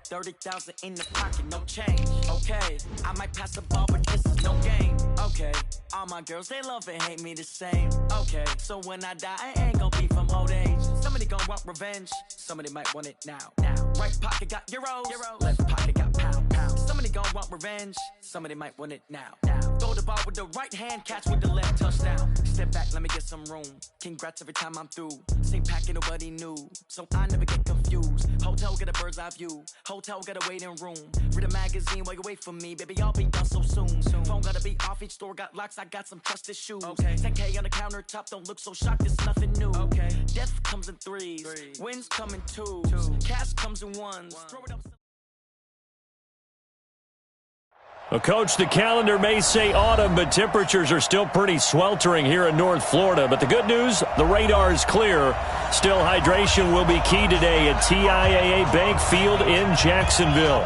30,000 in the pocket, no change. Okay, I might pass the ball, but this is no game. Okay, all my girls, they love and hate me the same. Okay, so when I die, I ain't gonna be from old age. Somebody gon' want revenge, somebody might want it now. Right pocket got euros, left pocket got pound. Somebody gon' want revenge, somebody might want it now. Throw the ball with the right hand, catch with the left, touchdown. Step back, let me get some room. Congrats every time I'm through. Same packet, nobody knew, so I never get confused. Hotel get a bird's eye view. Hotel got a waiting room. Read a magazine while you wait for me, baby. I'll be done so soon. Phone gotta be off. Each store got locks. I got some trusted shoes. 10K on the countertop. Don't look so shocked. It's nothing new. Death comes in threes. Wins come in twos. Cash comes in ones. Throw it up. Well, Coach, the calendar may say autumn, but temperatures are still pretty sweltering here in North Florida. But the good news, the radar is clear. Still, hydration will be key today at TIAA Bank Field in Jacksonville.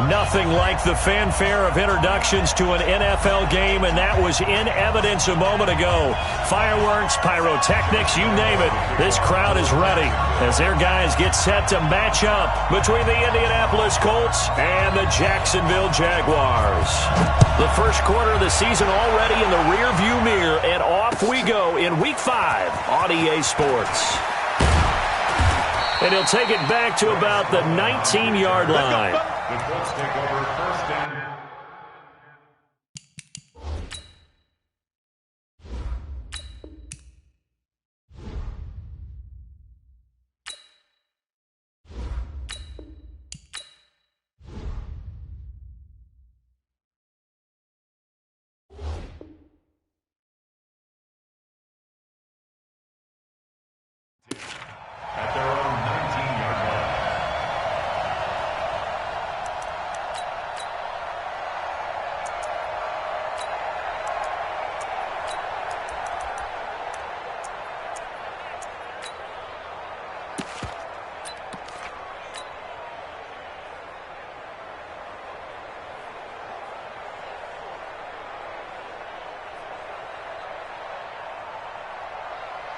Nothing like the fanfare of introductions to an NFL game, and that was in evidence a moment ago. Fireworks, pyrotechnics, you name it. This crowd is ready as their guys get set to match up between the Indianapolis Colts and the Jacksonville Jaguars. The first quarter of the season already in the rearview mirror, and off we go in Week 5 on EA Sports. And he'll take it back to about the 19-yard line. The Colts take over first and at their own 19-yard line.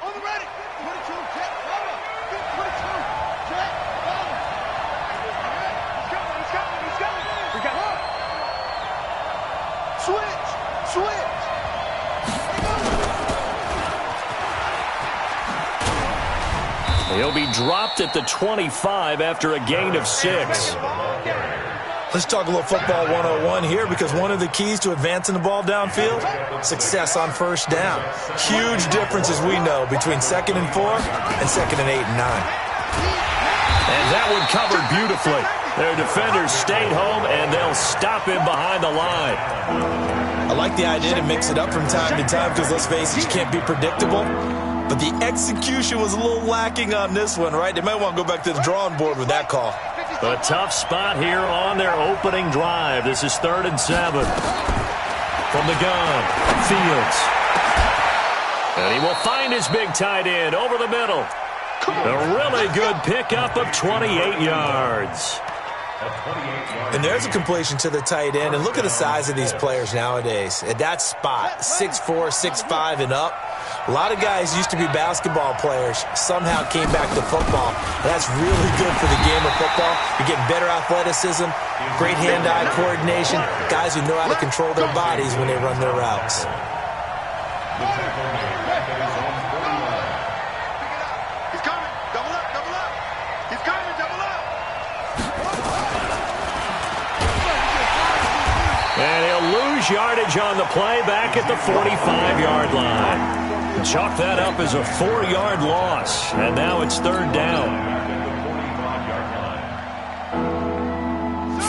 On the ready. 22, jet, cover. 22, jet, cover. He's coming. We got it. Switch. He'll be dropped at the 25 after a gain of 6. Let's talk a little football 101 here, because one of the keys to advancing the ball downfield, success on first down. Huge difference, as we know, between 2nd and 4 and 2nd and 8 and 9. And that one covered beautifully. Their defenders stayed home, and they'll stop him behind the line. I like the idea to mix it up from time to time, because let's face it, you can't be predictable. But the execution was a little lacking on this one, right? They might want to go back to the drawing board with that call. A tough spot here on their opening drive. This is 3rd and 7. From the gun, Fields. And he will find his big tight end over the middle. A really good pickup of 28 yards. And there's a completion to the tight end. And look at the size of these players nowadays. At that spot, 6'4", 6'5", and up. A lot of guys used to be basketball players, somehow came back to football. That's really good for the game of football. You're getting better athleticism, great hand-eye coordination, guys who know how to control their bodies when they run their routes. He's coming. Double up. He's coming. Double up. And he'll lose yardage on the play back at the 45-yard line. Chalk that up as a 4-yard loss, and now it's 3rd down.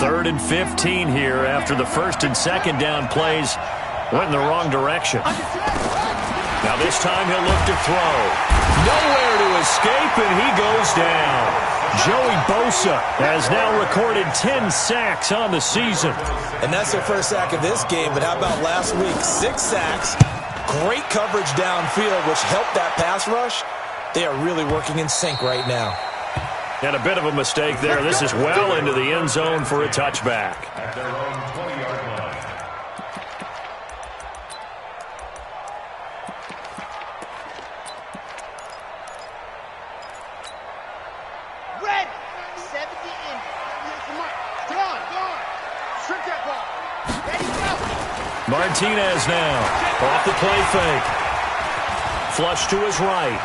3rd and 15 here after the 1st and 2nd down plays went in the wrong direction. Now this time he'll look to throw. Nowhere to escape, and he goes down. Joey Bosa has now recorded 10 sacks on the season. And that's their first sack of this game, but how about last week? 6 sacks. Great coverage downfield, which helped that pass rush. They are really working in sync right now. And a bit of a mistake there. This is well into the end zone for a touchback. At their own 20-yard line. Red. 70 in. Come on. Martinez now. Off the play fake. Flush to his right.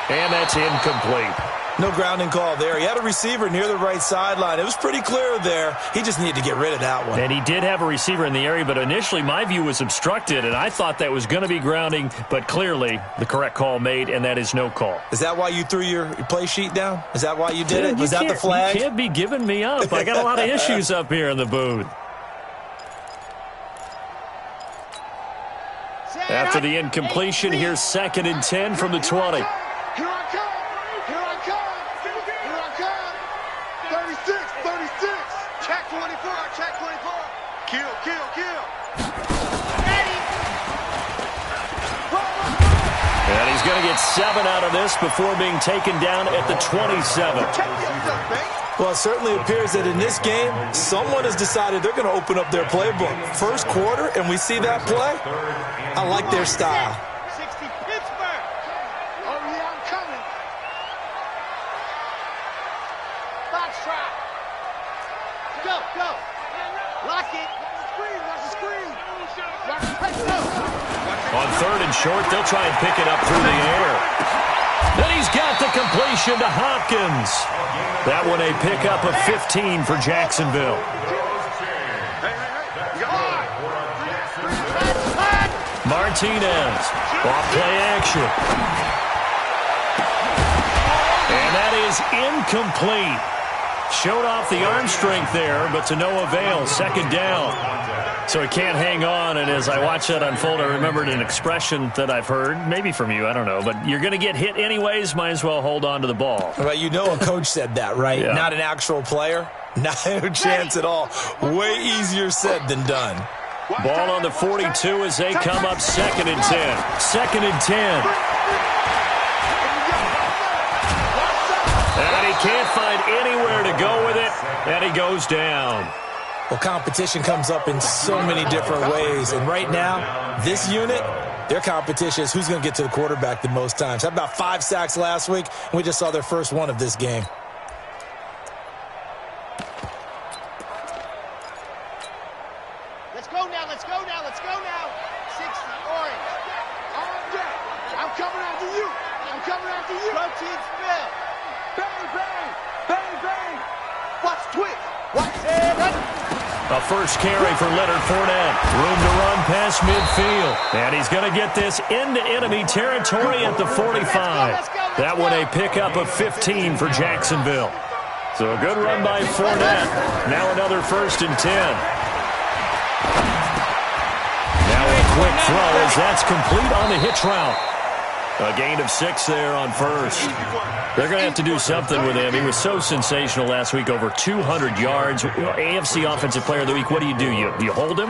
And that's incomplete. No grounding call there. He had a receiver near the right sideline. It was pretty clear there. He just needed to get rid of that one. And he did have a receiver in the area, but initially my view was obstructed, and I thought that was going to be grounding, but clearly the correct call made, and that is no call. Is that why you threw your play sheet down? Is that why you did it? Was that the flag? You can't be giving me up. I got a lot of issues up here in the booth. After the incompletion, here's 2nd and 10 from the 20. Here I come. Here I come. Here I come. 36, 36. Check 24, check 24. Kill, kill, kill. Ready. And he's going to get 7 out of this before being taken down at the 27. Well, it certainly appears that in this game, someone has decided they're going to open up their playbook. First quarter, and we see that play. I like their style. 60 Pittsburgh. Oh, yeah, I'm coming. Box trap. Go, go. Lock it. Watch the screen. Watch the screen. Watch the On 3rd and short, they'll try and pick it up through the air. Then he's got the completion to Hopkins. That one a pickup of 15 for Jacksonville. Martinez, off play action. And that is incomplete. Showed off the arm strength there, but to no avail. 2nd down. So he can't hang on, and as I watched that unfold, I remembered an expression that I've heard, maybe from you, I don't know, but you're going to get hit anyways, might as well hold on to the ball. Well, you know a coach said that, right? Yeah. Not an actual player. No chance at all. Way easier said than done. Ball on the 42 as they come up 2nd and 10. 2nd and 10. And he can't find anywhere to go with it, and he goes down. Well, competition comes up in so many different ways. And right now, this unit, their competition is who's going to get to the quarterback the most times. Had about 5 sacks last week, and we just saw their first one of this game. Let's go now, let's go now, let's go now. 60, orange. On deck. I'm coming after you. I'm coming after you. Protein spill. Bang, bang. Bang, bang. Watch twist. Watch it. A first carry for Leonard Fournette. Room to run past midfield. And he's going to get this into enemy territory at the 45. That one a pickup of 15 for Jacksonville. So a good run by Fournette. Now another 1st and 10. Now a quick throw as that's complete on the hitch route. A gain of 6 there on 1st. They're going to have to do something with him. He was so sensational last week, over 200 yards. AFC Offensive Player of the Week, what do? You hold him?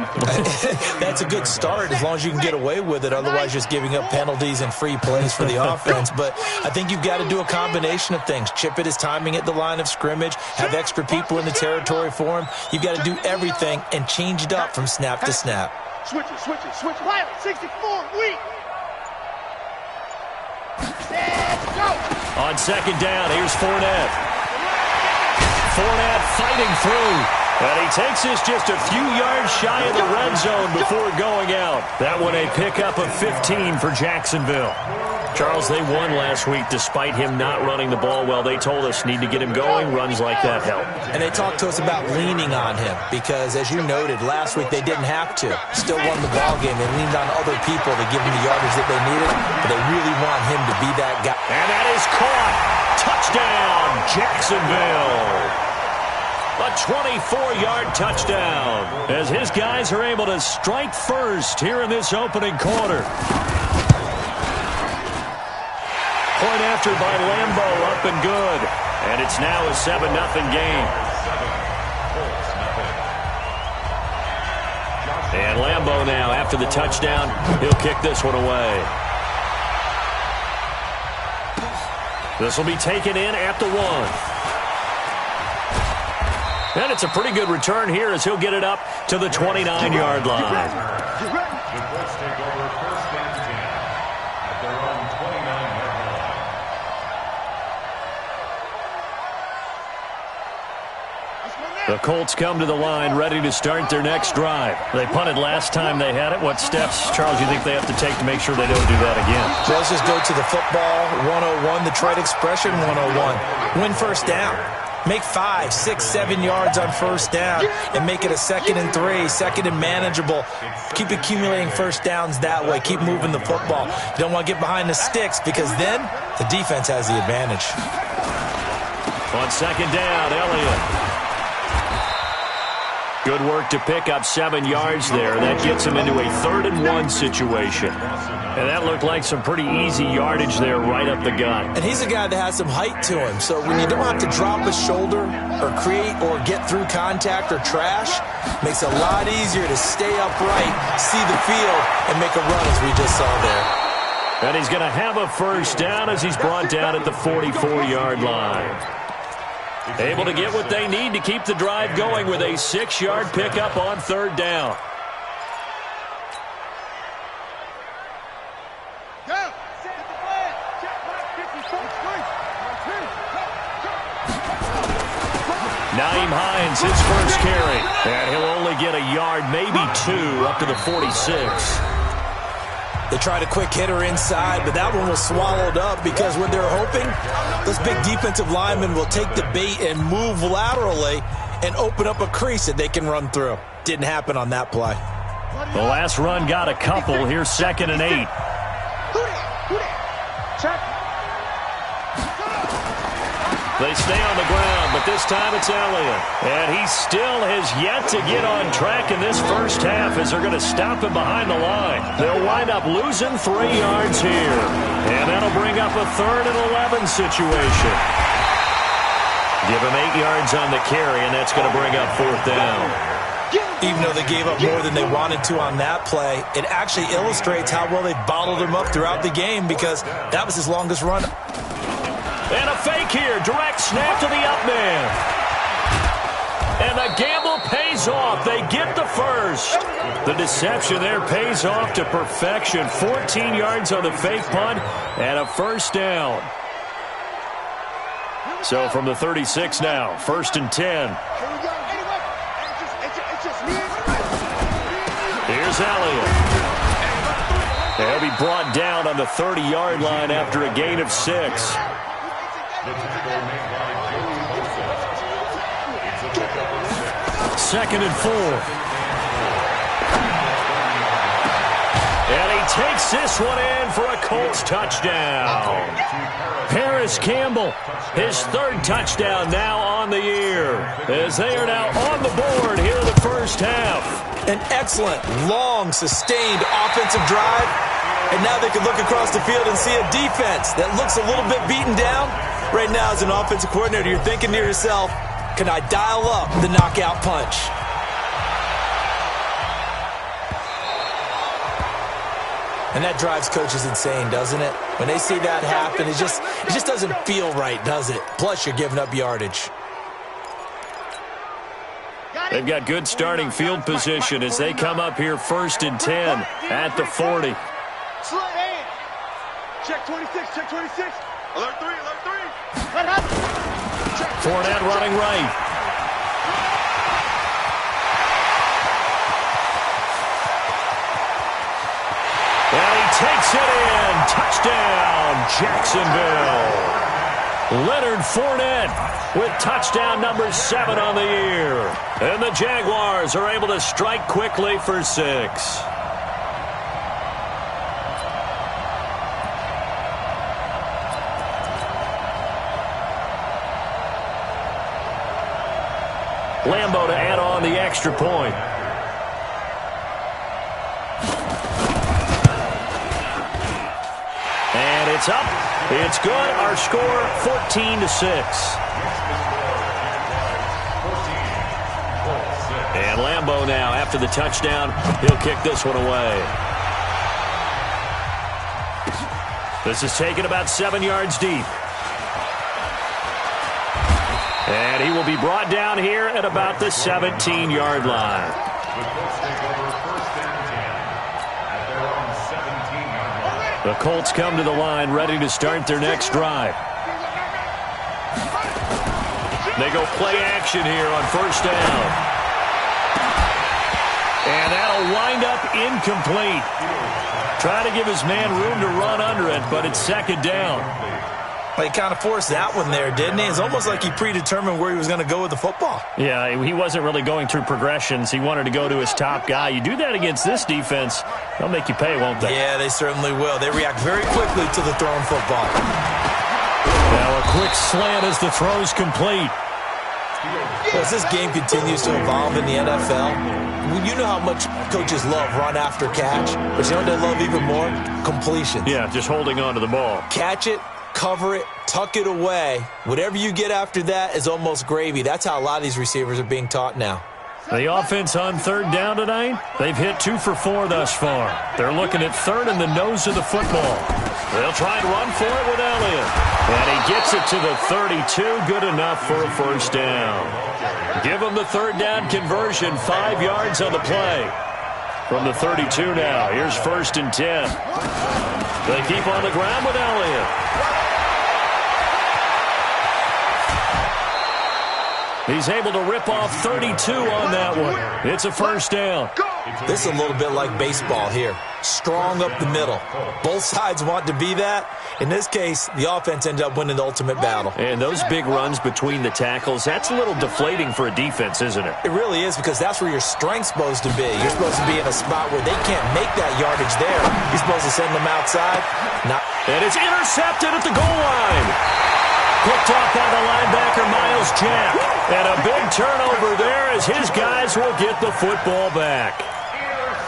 That's a good start as long as you can get away with it. Otherwise, just giving up penalties and free plays for the offense. But I think you've got to do a combination of things. Chip it his timing at the line of scrimmage, have extra people in the territory for him. You've got to do everything and change it up from snap to snap. Switch it, switch it, switch it. Pilot, 64, weak. On 2nd down, here's Fournette. Fournette fighting through. And he takes this just a few yards shy of the red zone before going out. That one a pickup of 15 for Jacksonville. Charles, they won last week despite him not running the ball well. They told us need to get him going. Runs like that help. And they talked to us about leaning on him because, as you noted, last week they didn't have to. Still won the ball game. They leaned on other people to give him the yardage that they needed, but they really want him to be that guy. And that is caught. Touchdown, Jacksonville. A 24-yard touchdown as his guys are able to strike first here in this opening quarter. Point after by Lambo, up and good. And it's now a 7-0 game. And Lambo now, after the touchdown, he'll kick this one away. This will be taken in at the 1. And it's a pretty good return here as he'll get it up to the 29-yard line. The Colts take over 1st and 10 at their own 29-yard line. The Colts come to the line ready to start their next drive. They punted last time they had it. What steps, Charles, do you think they have to take to make sure they don't do that again? So let's just go to the football 101, the trade expression 101. Win first down. Make 5, 6, 7 yards on first down and make it a 2nd and 3, 2nd and manageable. Keep accumulating first downs that way. Keep moving the football. You don't want to get behind the sticks because then the defense has the advantage. On 2nd down, Elliott. Good work to pick up 7 yards there. That gets him into a 3rd and 1 situation. And that looked like some pretty easy yardage there right up the gut. And he's a guy that has some height to him. So when you don't have to drop a shoulder or create or get through contact or trash, makes it a lot easier to stay upright, see the field, and make a run as we just saw there. And he's going to have a first down as he's brought down at the 44-yard line. Able to get what they need to keep the drive going with a 6-yard pickup on 3rd down. Naeem Hines, his first carry. And he'll only get a yard, maybe 2, up to the 46. They tried a quick hitter inside, but that one was swallowed up because what they're hoping, those big defensive linemen will take the bait and move laterally and open up a crease that they can run through. Didn't happen on that play. The last run got a couple. Here's 2nd and 8. They stay on the ground, but this time it's Elliott. And he still has yet to get on track in this first half as they're going to stop him behind the line. They'll wind up losing 3 yards here. And that'll bring up a 3rd and 11 situation. Give him 8 yards on the carry, and that's going to bring up 4th down. Even though they gave up more than they wanted to on that play, it actually illustrates how well they bottled him up throughout the game because that was his longest run. And a fake here. Direct snap to the up man. And the gamble pays off. They get the first. The deception there pays off to perfection. 14 yards on the fake punt and a first down. So from the 36 now, 1st and 10. Here's Elliott. He'll be brought down on the 30-yard line after a gain of 6. The tackle made by Joey Bosa. It's a pickup of 6. 2nd and 4. And he takes this one in for a Colts touchdown. Paris Campbell, his 3rd touchdown now on the year, as they are now on the board here in the first half. An excellent, long, sustained offensive drive. And now they can look across the field and see a defense that looks a little bit beaten down. Right now, as an offensive coordinator, you're thinking to yourself, can I dial up the knockout punch? And that drives coaches insane, doesn't it? When they see that happen, it just doesn't feel right, does it? Plus, you're giving up yardage. They've got good starting field position as they come up here 1st and 10 at the 40. Slight hand. Check 26, check 26. Alert 3, alert 3. Fournette running right. And he takes it in. Touchdown, Jacksonville. Leonard Fournette with touchdown number 7 on the year. And the Jaguars are able to strike quickly for 6. Lambeau to add on the extra point. And it's up. It's good. Our score 14-6. And Lambeau now, after the touchdown, he'll kick this one away. This is taken about 7 yards deep. And he will be brought down here at about the 17-yard line. The Colts take over 1st and 10 at their own 17-yard line. The Colts come to the line ready to start their next drive. They go play action here on first down. And that'll wind up incomplete. Try to give his man room to run under it, but it's second down. Well, he kind of forced that one there, didn't he? It's almost like he predetermined where he was going to go with the football. Yeah, he wasn't really going through progressions. He wanted to go to his top guy. You do that against this defense, they'll make you pay, won't they? Yeah, they certainly will. They react very quickly to the thrown football. Now a quick slant as the throw's complete. As this game continues to evolve in the NFL, you know how much coaches love run after catch, but you know what they love even more? Completion. Yeah, just holding on to the ball. Catch it, cover it, tuck it away. Whatever you get after that is almost gravy. That's how a lot of these receivers are being taught now. The offense on third down tonight, they've hit 2 for 4 thus far. They're looking at third in the nose of the football. They'll try and run for it with Elliott. And he gets it to the 32, good enough for a first down. Give them the third down conversion, 5 yards on the play. From the 32 now, here's 1st and 10. They keep on the ground with Elliott. He's able to rip off 32 on that one. It's a first down. This is a little bit like baseball here. Strong up the middle. Both sides want to be that. In this case, the offense ended up winning the ultimate battle. And those big runs between the tackles, that's a little deflating for a defense, isn't it? It really is, because that's where your strength's supposed to be. You're supposed to be in a spot where they can't make that yardage there. You're supposed to send them outside. And it's intercepted at the goal line. Picked off by the linebacker, Miles Jack. And a big turnover there as his guys will get the football back.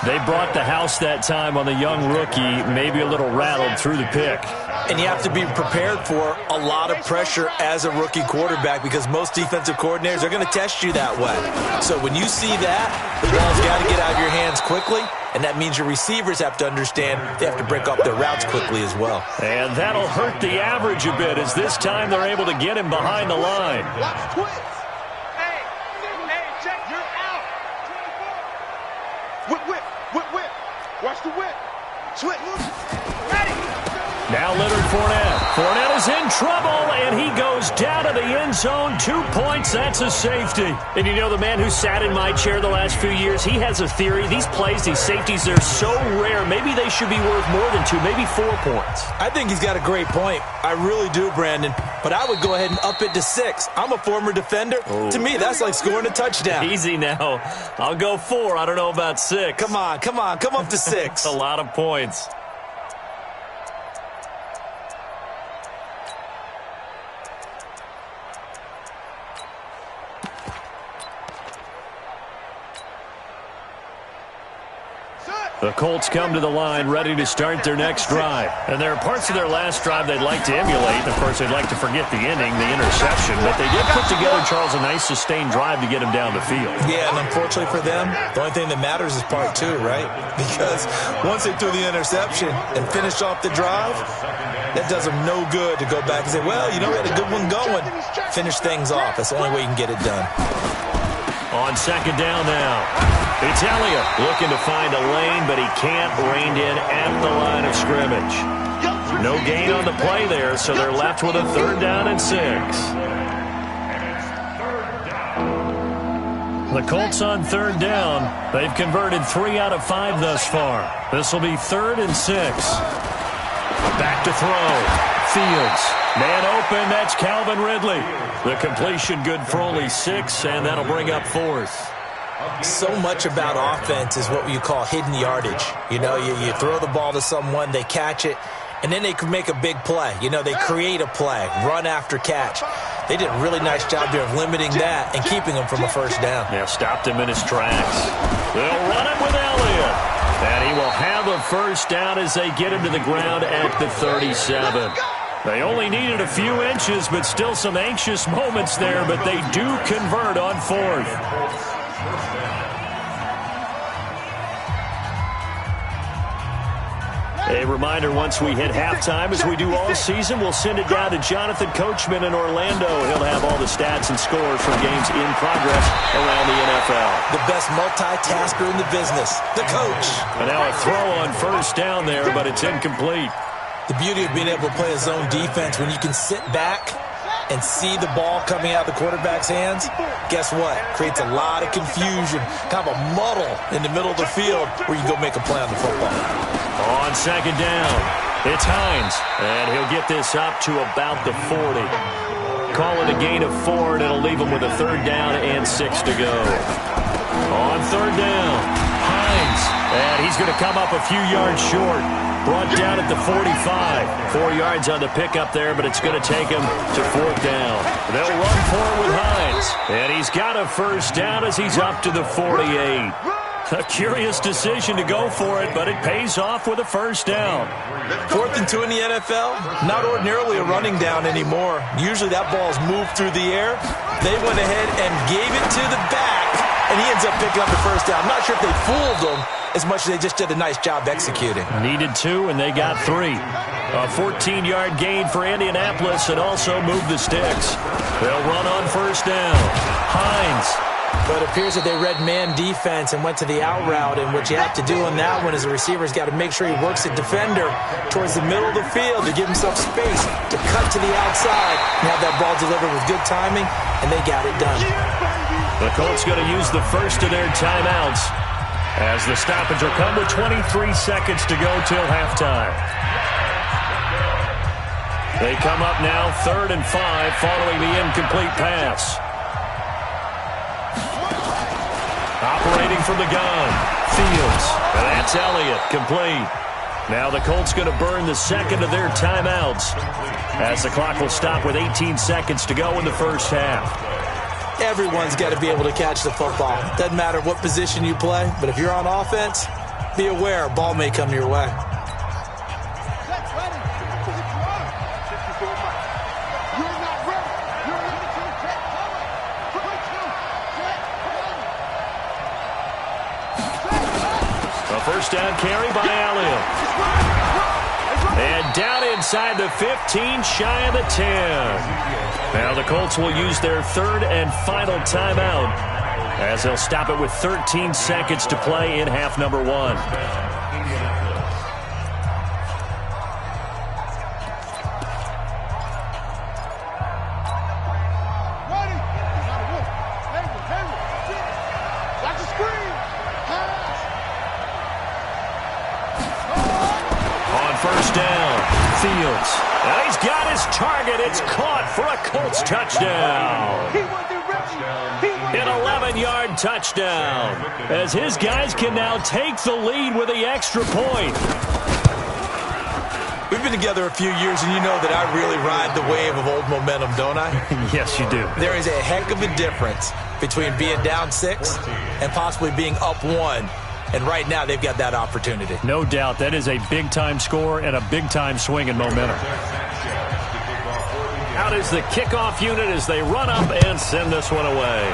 They brought the house that time on the young rookie, maybe a little rattled through the pick. And you have to be prepared for a lot of pressure as a rookie quarterback, because most defensive coordinators are going to test you that way. So when you see that, the ball's got to get out of your hands quickly, and that means your receivers have to understand they have to break up their routes quickly as well. And that'll hurt the average a bit, as this time they're able to get him behind the line. Watch twist. Hey, check, you're out. Whip. Watch the whip. Switch. Ready. Now Leonard Fournette. Fournette is in trouble, and he goes down to the end zone. 2 points, that's a safety. And you know, the man who sat in my chair the last few years, he has a theory. These plays, these safeties, they're so rare. Maybe they should be worth more than 2, maybe 4 points. I think he's got a great point. I really do, Brandon. But I would go ahead and up it to 6. I'm a former defender. Oh. To me, that's like scoring a touchdown. Easy now. I'll go 4. I don't know about 6. Come on. Come up to 6. A lot of points. The Colts come to the line ready to start their next drive. And there are parts of their last drive they'd like to emulate. Of course, they'd like to forget the ending, the interception. But they did put together, Charles, a nice sustained drive to get him down the field. Yeah, and unfortunately for them, the only thing that matters is part 2, right? Because once they threw the interception and finished off the drive, that does them no good to go back and say, well, you know, we had a good one going. Finish things off. That's the only way you can get it done. On second down now, it's Elliott looking to find a lane, but he can't, reined in at the line of scrimmage. No gain on the play there, so they're left with a 3rd down and 6. The Colts on 3rd down. They've converted 3 out of 5 thus far. This will be 3rd and 6. Back to throw. Fields. Man open, that's Calvin Ridley. The completion good for only 6, and that'll bring up 4th. So much about offense is what you call hidden yardage. You know, you throw the ball to someone, they catch it, and then they can make a big play. You know, they create a play, run after catch. They did a really nice job there of limiting that and keeping him from a first down. Yeah, stopped him in his tracks. They'll run it with Elliott. And he will have a first down as they get him to the ground at the 37. They only needed a few inches, but still some anxious moments there, but they do convert on 4th. A reminder, once we hit halftime, as we do all season, we'll send it down to Jonathan Coachman in Orlando. He'll have all the stats and scores from games in progress around the NFL. The best multitasker in the business, the coach. And now a throw on first down there, but it's incomplete. The beauty of being able to play a zone defense when you can sit back and see the ball coming out of the quarterback's hands, guess what? Creates a lot of confusion, kind of a muddle in the middle of the field where you can go make a play on the football. On second down, it's Hines, and he'll get this up to about the 40. Call it a gain of 4, and it'll leave him with a third down and 6 to go. On third down, Hines, and he's going to come up a few yards short. Brought down at the 45. 4 yards on the pickup there, but it's going to take him to fourth down. They'll run for it with Hines, and he's got a first down as he's up to the 48. A curious decision to go for it, but it pays off with a first down. 4th and 2 in the NFL, not ordinarily a running down anymore. Usually that ball's moved through the air. They went ahead and gave it to the back, and he ends up picking up the first down. I'm not sure if they fooled him as much as they just did a nice job executing. Needed 2, and they got 3. A 14-yard gain for Indianapolis, and also moved the sticks. They'll run on first down. Hines. But it appears that they read man defense and went to the out route, and what you have to do on that one is the receiver's got to make sure he works the defender towards the middle of the field to give himself space to cut to the outside and have that ball delivered with good timing, and they got it done. The Colts going to use the first of their timeouts as the stoppage will come with 23 seconds to go till halftime. They come up now 3rd and 5 following the incomplete pass. Operating from the gun, Fields, and that's Elliott, complete. Now the Colts going to burn the second of their timeouts as the clock will stop with 18 seconds to go in the first half. Everyone's got to be able to catch the football. Doesn't matter what position you play, but if you're on offense, be aware a ball may come your way. First down carry by Elliott. And down inside the 15, shy of the 10. Now the Colts will use their 3rd and final timeout as they'll stop it with 13 seconds to play in half number 1. First down, Fields. And he's got his target. It's caught for a Colts touchdown. An 11-yard touchdown as his guys can now take the lead with the extra point. We've been together a few years, and you know that I really ride the wave of old momentum, don't I? Yes, you do. There is a heck of a difference between being down 6 and possibly being up 1. And right now, they've got that opportunity. No doubt. That is a big-time score and a big-time swing in momentum. Out is the kickoff unit as they run up and send this one away.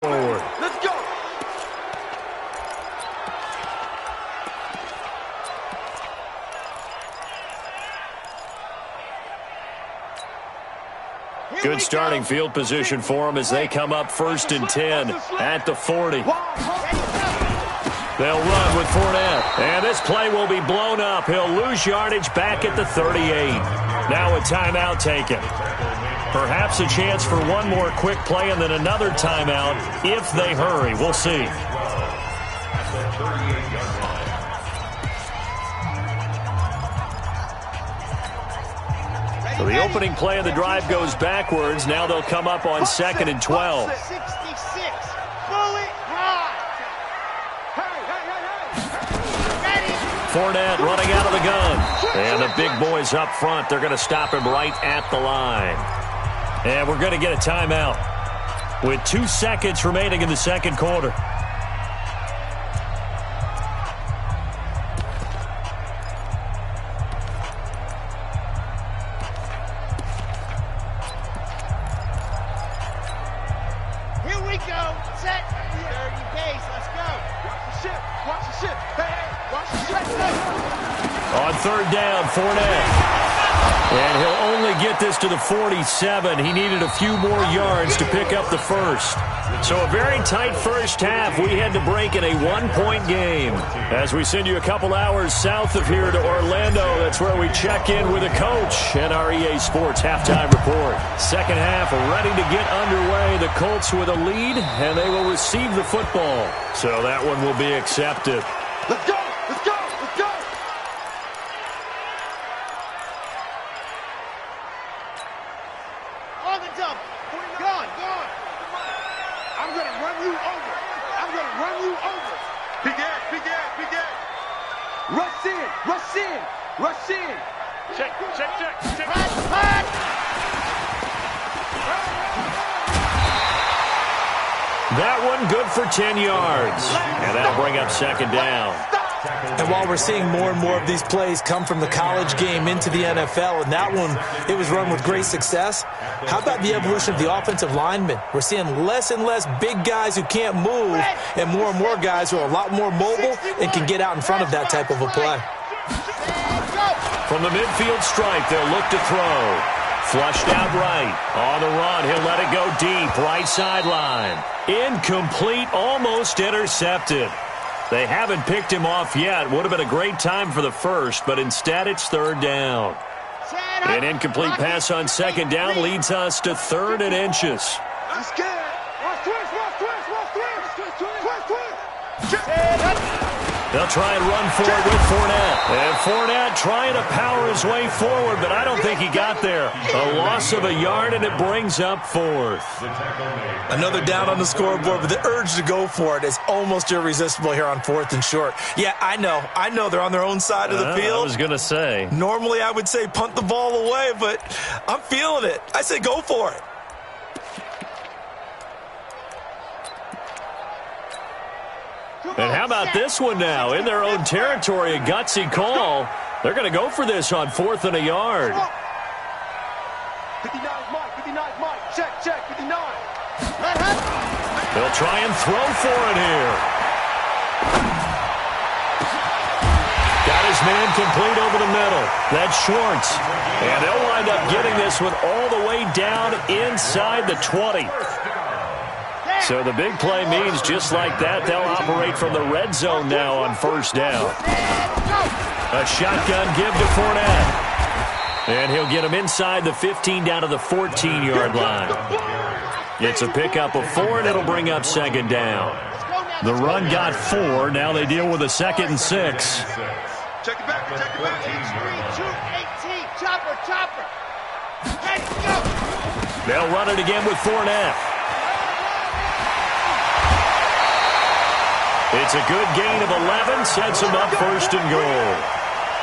Forward. Let's go. Good starting field position for them as they come up 1st and 10 at the 40. They'll run with Fournette, and this play will be blown up. He'll lose yardage back at the 38. Now a timeout taken. Perhaps a chance for one more quick play and then another timeout if they hurry. We'll see. So the opening play of the drive goes backwards. Now they'll come up on 2nd and 12. 66. Bullet ride. Ready. Fournette running out of the gun. And the big boys up front, they're going to stop him right at the line. And we're going to get a timeout with 2 seconds remaining in the second quarter. On 3rd down, Fournette. And he'll only get this to the 47. He needed a few more yards to pick up the first. So a very tight first half. We had to break in a one-point game. As we send you a couple hours south of here to Orlando, that's where we check in with a coach and our EA Sports halftime report. Second half ready to get underway. The Colts with a lead, and they will receive the football. So that one will be accepted. Let's go! Let's go! Let's go! On the dump. Gone. I'm going to run you over. Big ass. Rush in. Check. Hot. That one good for 10 yards. And that'll bring up second down. And while we're seeing more and more of these plays come from the college game into the NFL, and that one, it was run with great success, how about the evolution of the offensive linemen? We're seeing less and less big guys who can't move and more guys who are a lot more mobile and can get out in front of that type of a play. From the midfield stripe, they'll look to throw. Flushed out right. On the run, he'll let it go deep. Right sideline. Incomplete, almost intercepted. They haven't picked him off yet. Would have been a great time for the first, but instead it's third down. An incomplete pass on second down leads us to 3rd and inches. He's scared. Twist. They'll try and run for it with Fournette. And Fournette trying to power his way forward, but I don't think he got there. A loss of a yard, and it brings up 4th. Another down on the scoreboard, but the urge to go for it is almost irresistible here on 4th and short. Yeah, I know they're on their own side of the field. I was going to say. Normally I would say punt the ball away, but I'm feeling it. I say go for it. And how about this one now? In their own territory, a gutsy call. They're going to go for this on 4th and a yard. 59 Mike. Check, 59. They'll try and throw for it here. Got his man complete over the middle. That's Schwartz. And they'll wind up getting this one all the way down inside the 20. So the big play means just like that, they'll operate from the red zone now on first down. A shotgun give to Fournette. And he'll get him inside the 15 down to the 14-yard line. It's a pickup of 4, and it'll bring up second down. The run got 4. Now they deal with a 2nd and 6. Check it back. 3-2-18. Chopper. Let's go. They'll run it again with Fournette. It's a good gain of 11, sets him up 1st and goal.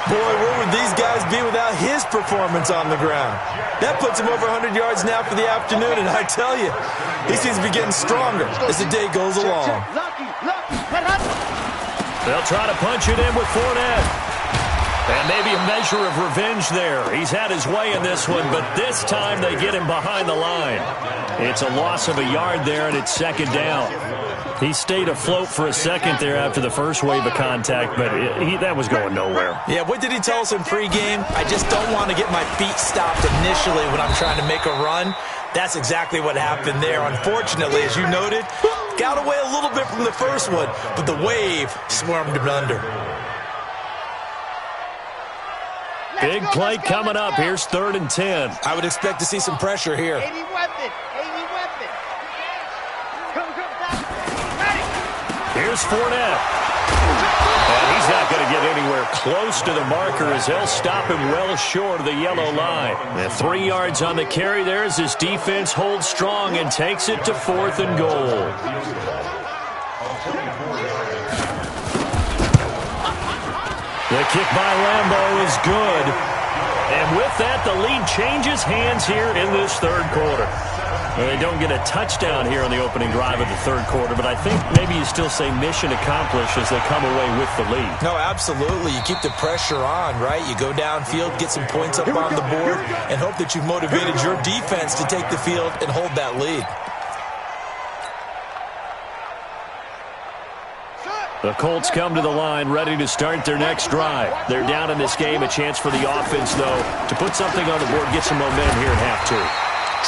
Boy, where would these guys be without his performance on the ground? That puts him over 100 yards now for the afternoon, and I tell you, he seems to be getting stronger as the day goes along. They'll try to punch it in with Fournette. And maybe a measure of revenge there. He's had his way in this one, but this time they get him behind the line. It's a loss of a yard there, and it's second down. He stayed afloat for a second there after the first wave of contact, but that was going nowhere. Yeah, what did he tell us in pregame? I just don't want to get my feet stopped initially when I'm trying to make a run. That's exactly what happened there. Unfortunately, as you noted, got away a little bit from the first one, but the wave swarmed him under. Big play coming up. Here's 3rd and 10. I would expect to see some pressure here. 80 weapon. Here's Fournette. And he's not going to get anywhere close to the marker as they'll stop him well short of the yellow line. And 3 yards on the carry there as his defense holds strong and takes it to 4th and goal. The kick by Lambeau is good. And with that, the lead changes hands here in this 3rd quarter. Well, they don't get a touchdown here on the opening drive of the 3rd quarter, but I think maybe you still say mission accomplished as they come away with the lead. No, absolutely. You keep the pressure on, right? You go downfield, get some points up on the board, and hope that you've motivated your defense to take the field and hold that lead. The Colts come to the line ready to start their next drive. They're down in this game. A chance for the offense, though, to put something on the board, get some momentum here in half two.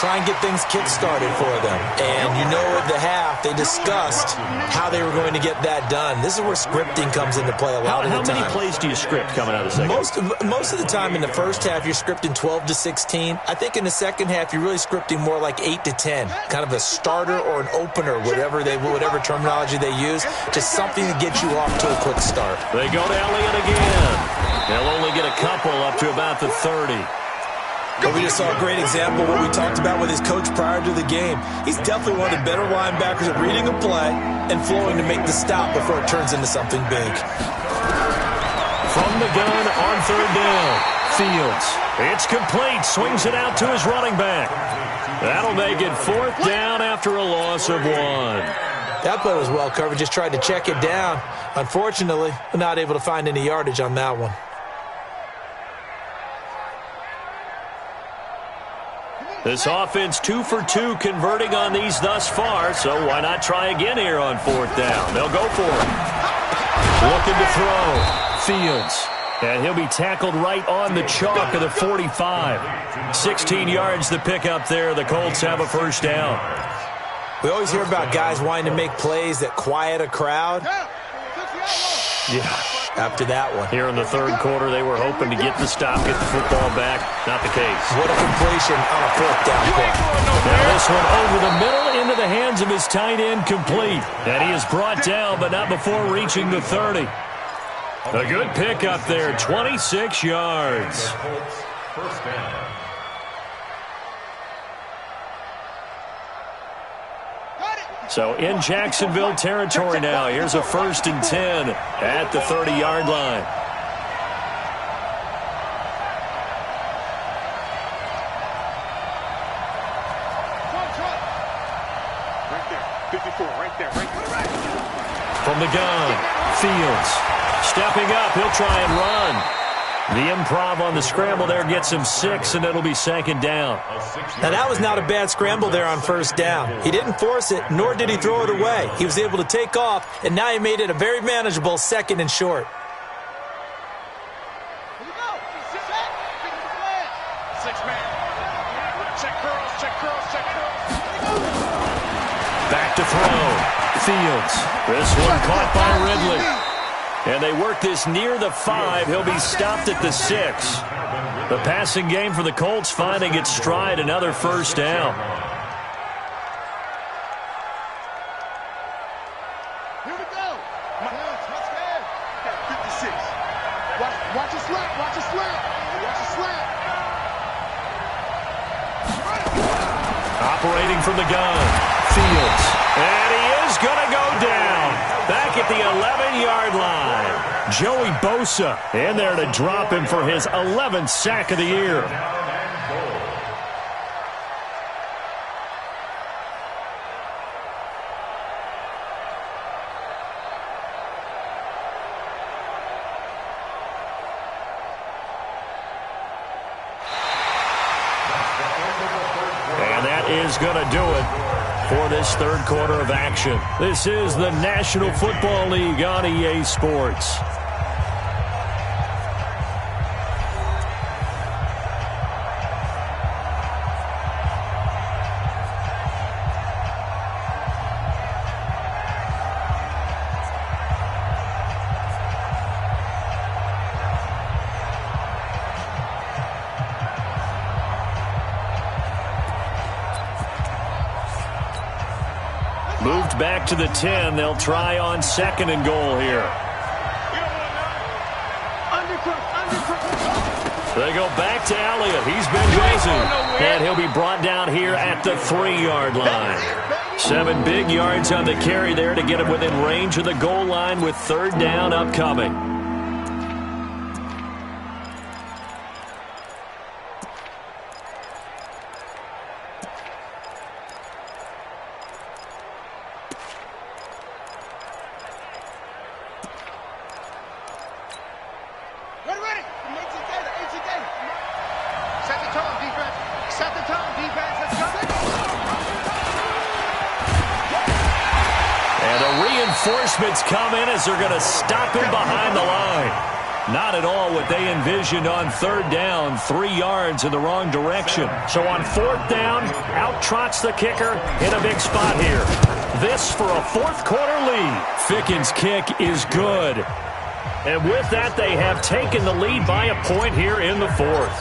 Try and get things kick-started for them. And you know at the half, they discussed how they were going to get that done. This is where scripting comes into play a lot of the time. How many plays do you script coming out of the second? Most of the time in the first half, you're scripting 12 to 16. I think in the second half, you're really scripting more like 8 to 10. Kind of a starter or an opener, whatever terminology they use. Just something to get you off to a quick start. They go to Elliott again. They'll only get a couple up to about the 30. But we just saw a great example of what we talked about with his coach prior to the game. He's definitely one of the better linebackers at reading a play and flowing to make the stop before it turns into something big. From the gun on third down, Fields. It's complete. Swings it out to his running back. That'll make it fourth down after a loss of 1. That play was well covered. Just tried to check it down. Unfortunately, not able to find any yardage on that one. This offense 2 for 2 converting on these thus far, so why not try again here on fourth down? They'll go for it. Looking to throw. Fields. And he'll be tackled right on the chalk of the 45. 16 yards to pick up there. The Colts have a first down. We always hear about guys wanting to make plays that quiet a crowd. Yeah, after that one. Here in the third quarter, they were hoping to get the stop, get the football back. Not the case. What a completion on a fourth down play. Now this one over the middle into the hands of his tight end, complete. And he is brought down, but not before reaching the 30. A good pickup there, 26 yards. First down. So in Jacksonville territory now. Here's a 1st and 10 at the 30-yard line. Right there, 54, right there. From the gun, Fields. Stepping up, he'll try and run. The improv on the scramble there gets him 6, and it'll be 2nd down. Now, that was not a bad scramble there on first down. He didn't force it, nor did he throw it away. He was able to take off, and now he made it a very manageable 2nd and short. Here we go. Six-man. Check curls. Back to throw. Fields. This one caught by Ridley. And they work this near the 5. He'll be stopped at the 6. The passing game for the Colts finding its stride. Another first down. Here we go. Let's go. 56. Watch it slap. Watch it slap. Operating from the gun. Fields. And he is going to go down. Back at the 11-yard line. Joey Bosa in there to drop him for his 11th sack of the year. And that is going to do it for this third quarter of action. This is the National Football League on EA Sports. Moved back to the 10. They'll try on 2nd and goal here. They go back to Elliott. He's been busy. And he'll be brought down here at the 3-yard line. 7 big yards on the carry there to get him within range of the goal line with 3rd down upcoming. reinforcements come in as they're going to stop him behind the line. Not at all what they envisioned on third down, 3 yards in the wrong direction. So on fourth down, out trots the kicker in a big spot here. This for a fourth quarter lead. Ficken's kick is good. And with that, they have taken the lead by a point here in the fourth.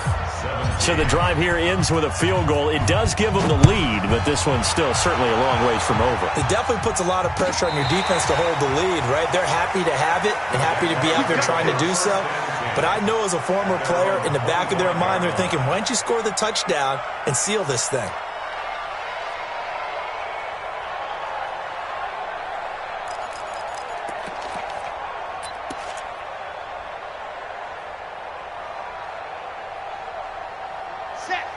So the drive here ends with a field goal. It does give them the lead, but this one's still certainly a long ways from over. It definitely puts a lot of pressure on your defense to hold the lead, right? They're happy to have it and happy to be out there trying to do so. But I know as a former player, in the back of their mind, they're thinking, why don't you score the touchdown and seal this thing?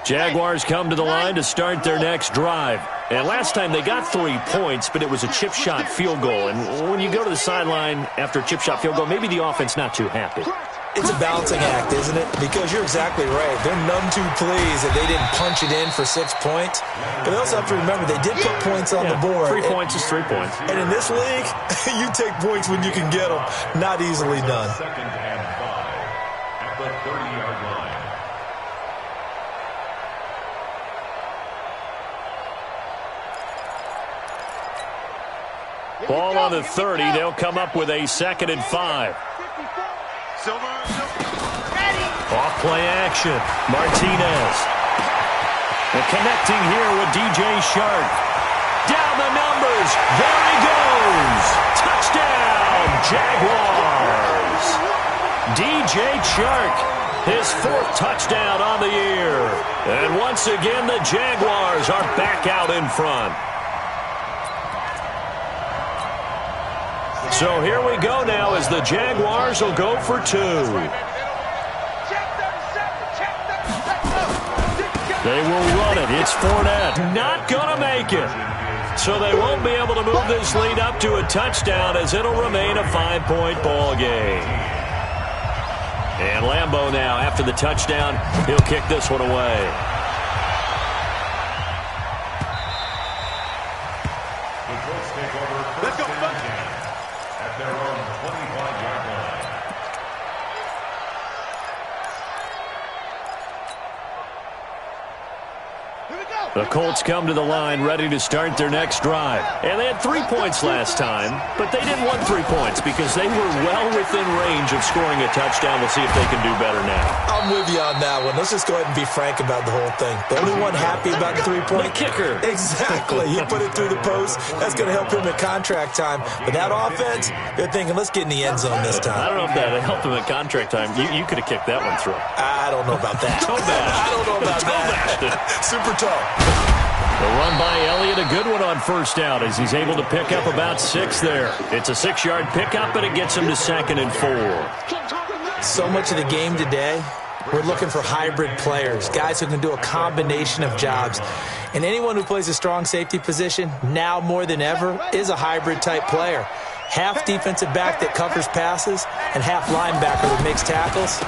Jaguars come to the line to start their next drive. And last time they got 3 points, but it was a chip shot field goal. And when you go to the sideline after a chip shot field goal, maybe the offense not too happy. It's a balancing act, isn't it? Because you're exactly right. They're none too pleased that they didn't punch it in for 6 points. But they also have to remember they did put points on the board. 3 points is 3 points. And in this league, you take points when you can get them. Not easily done. Second and 5 at the 30-yard line. Ball on the 30. They'll come up with a 2nd and 5. Off play action. Martinez. And connecting here with DJ Shark. Down the numbers. There he goes. Touchdown, Jaguars. DJ Shark, his 4th touchdown on the year. And once again, the Jaguars are back out in front. So here we go now as the Jaguars will go for 2. They will run it. It's Fournette. Not going to make it. So they won't be able to move this lead up to a touchdown as it'll remain a 5-point ball game. And Lambeau now, after the touchdown, he'll kick this one away. The Colts come to the line ready to start their next drive. And they had 3 points last time, but they didn't want 3 points because they were well within range of scoring a touchdown. We'll see if they can do better now. I'm with you on that one. Let's just go ahead and be frank about the whole thing. The only one happy about the 3-point? The kicker. Exactly. He put it through the post. That's going to help him at contract time. But that offense, they're thinking, let's get in the end zone this time. I don't know if that helped him at contract time. You could have kicked that one through. I don't know about that. I don't know about that. Super tough. The run by Elliott, a good one on first down as he's able to pick up about 6 there. It's a 6-yard pickup, and it gets him to 2nd and 4. So much of the game today, we're looking for hybrid players, guys who can do a combination of jobs. And anyone who plays a strong safety position, now more than ever, is a hybrid-type player. Half defensive back that covers passes and half linebacker that makes tackles.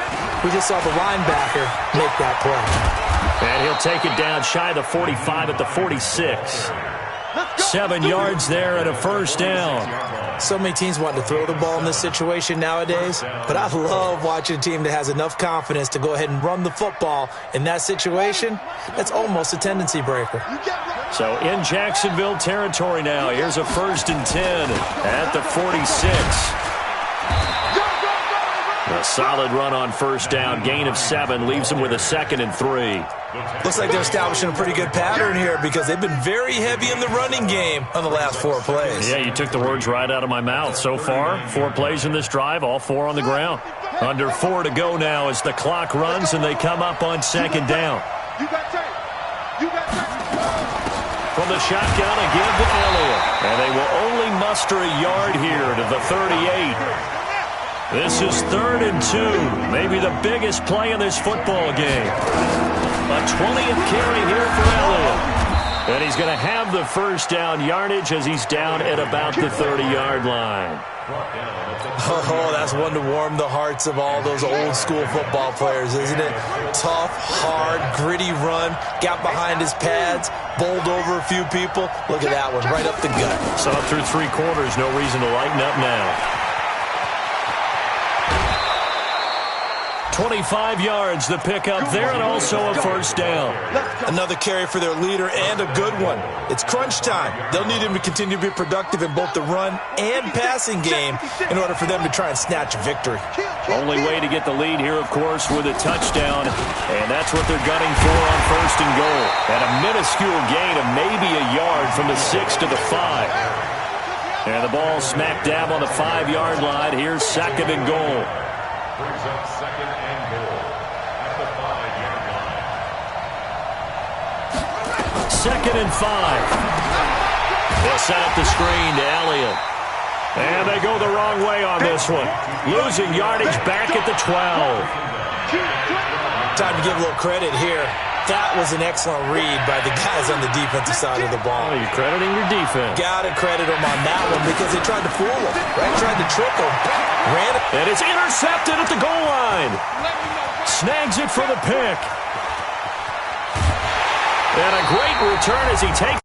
We just saw the linebacker make that play. And he'll take it down shy of the 45 at the 46. 7 yards there and a first down. So many teams want to throw the ball in this situation nowadays, but I love watching a team that has enough confidence to go ahead and run the football. In that situation, that's almost a tendency breaker. So in Jacksonville territory now, here's a 1st and 10 at the 46. A solid run on first down. Gain of 7 leaves him with a 2nd and 3. Looks like they're establishing a pretty good pattern here because they've been very heavy in the running game on the last 4 plays. Yeah, you took the words right out of my mouth. So far, 4 plays in this drive, all 4 on the ground. Under 4 to go now as the clock runs and they come up on 2nd down. From the shotgun again to Elliott. And they will only muster a yard here to the 38. This is 3rd and 2, maybe the biggest play in this football game. A 20th carry here for Elliott. And he's going to have the first down yardage as he's down at about the 30-yard line. Oh, that's one to warm the hearts of all those old-school football players, isn't it? Tough, hard, gritty run, got behind his pads, bowled over a few people. Look at that one, right up the gut. Saw it through 3 quarters, no reason to lighten up now. 25 yards, the pickup there, and also a first down. Another carry for their leader, and a good one. It's crunch time. They'll need him to continue to be productive in both the run and passing game in order for them to try and snatch a victory. Only way to get the lead here, of course, with a touchdown, and that's what they're gunning for on first and goal. And a minuscule gain of maybe a yard from the 6 to the 5. And the ball smack dab on the 5-yard line. Here's second and goal. Brings up second and goal at the 5-yard line. Second and 5. They'll set up the screen to Elliott. And they go the wrong way on this one. Losing yardage back at the 12. Time to give a little credit here. That was an excellent read by the guys on the defensive side of the ball. Oh, you're crediting your defense. Got to credit them on that one because they tried to fool them, right? Tried to trick them. Ran it. And it's intercepted at the goal line. Snags it for the pick. And a great return as he takes